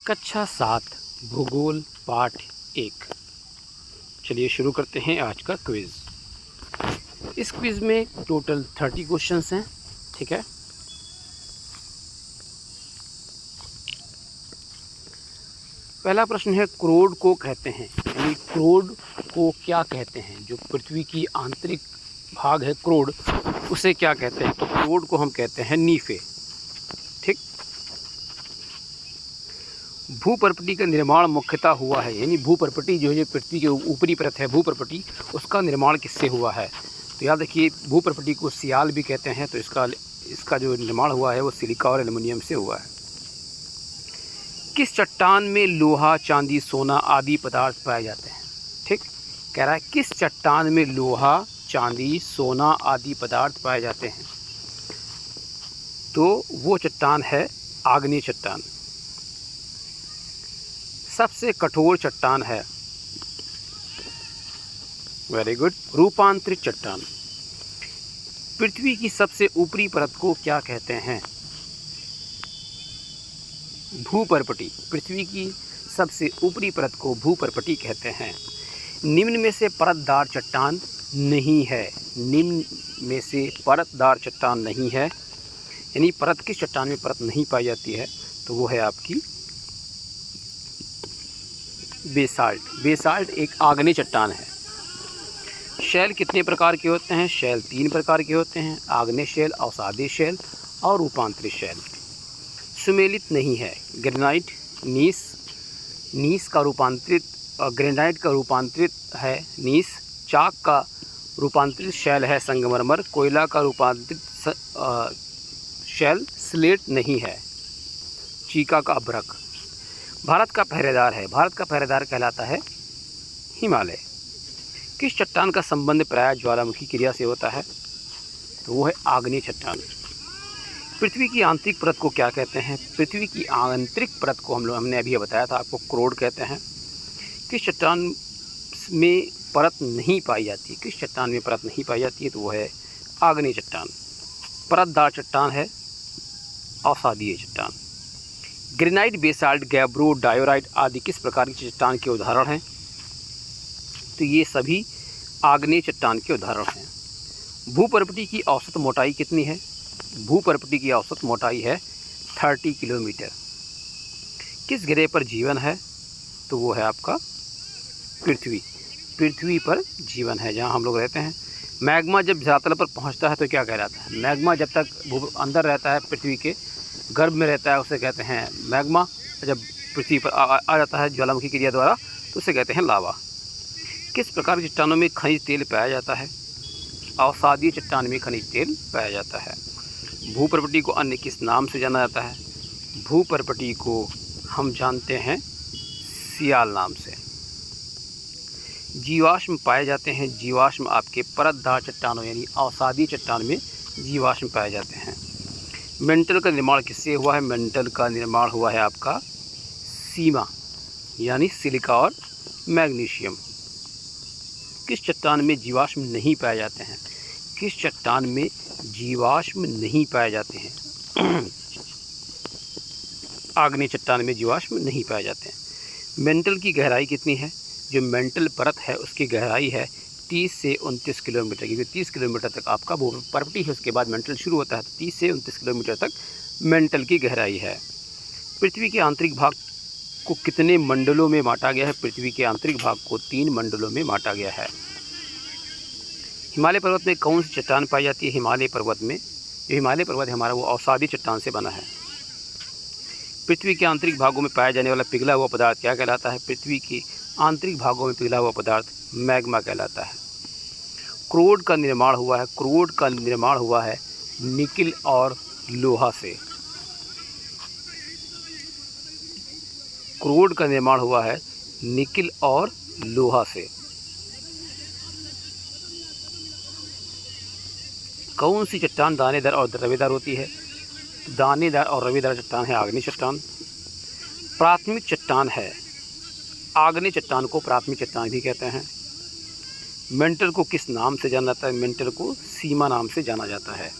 कक्षा 7 भूगोल पाठ 1। चलिए शुरू करते हैं आज का क्विज़। इस क्विज़ में टोटल 30 क्वेश्चंस हैं, ठीक है। पहला प्रश्न है, क्रोड को कहते हैं, यानी क्रोड को क्या कहते हैं? जो पृथ्वी की आंतरिक भाग है क्रोड, उसे क्या कहते हैं? तो क्रोड को हम कहते हैं नीफे, ठीक। भूपर्पटी का निर्माण मुख्यतः हुआ है, यानी भूपर्पटी जो है, जो पृथ्वी के ऊपरी परत है भूपर्पटी, उसका निर्माण किससे हुआ है? तो याद रखिए, भूपर्पटी को सियाल भी कहते हैं, तो इसका जो निर्माण हुआ है वो सिलिका और एल्युमिनियम से हुआ है। किस चट्टान में लोहा, चांदी, सोना आदि पदार्थ पाए जाते हैं? ठीक, कह रहा है किस चट्टान में लोहा, चांदी, सोना आदि पदार्थ पाए जाते हैं? तो वो चट्टान है आग्नेय चट्टान। सबसे कठोर चट्टान है, वेरी गुड, रूपांतरित चट्टान। पृथ्वी की सबसे ऊपरी परत को क्या कहते हैं? भूपर्पटी। पृथ्वी की सबसे ऊपरी परत को भूपर्पटी कहते हैं। निम्न में से परतदार चट्टान नहीं है। निम्न में से परतदार चट्टान नहीं है, यानी परत किस चट्टान में परत नहीं पाई जाती है? तो वो है आपकी बेसाल्ट। बेसाल्ट एक आग्नेय चट्टान है। शैल कितने प्रकार के होते हैं? शैल 3 प्रकार के होते हैं, आग्नेय शैल, अवसादी शैल और रूपांतरित शैल। सुमेलित नहीं है। ग्रेनाइट, नीस का रूपांतरित, ग्रेनाइट का रूपांतरित है नीस। चाक का रूपांतरित शैल है संगमरमर। कोयला का रूपांतरित शैल स्लेट नहीं है। चीका का अभ्रक। भारत का पहरेदार है। भारत का पहरेदार कहलाता है हिमालय। किस चट्टान का संबंध प्रायः ज्वालामुखी क्रिया से होता है? तो वो है आग्नेय चट्टान। पृथ्वी की आंतरिक परत को क्या कहते हैं? पृथ्वी की आंतरिक परत को हमने अभी बताया था आपको, क्रोड कहते हैं। किस चट्टान में परत नहीं पाई जाती? किस चट्टान में परत नहीं पाई जाती है? तो वो है आग्नेय चट्टान। परतदार चट्टान है अवसादीय चट्टान। ग्रेनाइट, बेसाल्ट, गैब्रो, डायोराइट आदि किस प्रकार की चट्टान के उदाहरण हैं? तो ये सभी आग्नेय चट्टान के उदाहरण हैं। भूपर्पटी की औसत मोटाई कितनी है? भूपर्पटी की औसत मोटाई है 30 किलोमीटर। किस ग्रह पर जीवन है? तो वो है आपका पृथ्वी। पृथ्वी पर जीवन है, जहाँ हम लोग रहते हैं। मैग्मा जब धरातल पर पहुंचता है तो क्या कहलाता है? मैग्मा जब तक अंदर रहता है, पृथ्वी के गर्भ में रहता है, उसे कहते हैं मैग्मा। जब पृथ्वी पर आ जाता है ज्वालामुखी क्रिया द्वारा, तो उसे कहते हैं लावा। किस प्रकार की चट्टानों में खनिज तेल पाया जाता है? अवसादीय चट्टान में खनिज तेल पाया जाता है। भूपर्पटी को अन्य किस नाम से जाना जाता है? भूपर्पटी को हम जानते हैं सियाल नाम से। जीवाश्म पाए जाते हैं। जीवाश्म आपके परतदार चट्टानों यानी अवसादीय चट्टान में जीवाश्म पाए जाते हैं। मेंटल का निर्माण किससे हुआ है? मेंटल का निर्माण हुआ है आपका सीमा यानी सिलिका और मैग्नीशियम। किस चट्टान में जीवाश्म नहीं पाए जाते हैं? किस चट्टान में जीवाश्म नहीं पाए जाते हैं? आग्नेय चट्टान में जीवाश्म नहीं पाए जाते हैं। मेंटल की गहराई कितनी है? जो मेंटल परत है उसकी गहराई है 30 से 29 किलोमीटर की। 30 किलोमीटर तक आपका भूपर्पटी है, उसके बाद मेंटल शुरू होता है। तो 30 से 29 किलोमीटर तक मेंटल की गहराई है। पृथ्वी के आंतरिक भाग को कितने मंडलों में बांटा गया है? पृथ्वी के आंतरिक भाग को 3 मंडलों में बांटा गया है। हिमालय पर्वत में कौन सी चट्टान पाई जाती है? हिमालय पर्वत में, जो हिमालय पर्वत है हमारा, वो अवसादी चट्टान से बना है। पृथ्वी के आंतरिक भागों में पाया जाने वाला पिघला हुआ पदार्थ क्या कहलाता है? पृथ्वी के आंतरिक भागों में पिघला हुआ पदार्थ मैग्मा कहलाता है। क्रोड का निर्माण हुआ है। क्रोड का निर्माण हुआ है निकिल और लोहा से। क्रोड का निर्माण हुआ है निकिल और लोहा से। कौन सी चट्टान दानेदार और रवेदार होती है? दानेदार और रवेदार चट्टान है आग्नेय चट्टान। प्राथमिक चट्टान है, आग्नेय चट्टान को प्राथमिक चट्टान भी कहते हैं। मेंटल को किस नाम से जाना जाता है? मेंटल को सीमा नाम से जाना जाता है।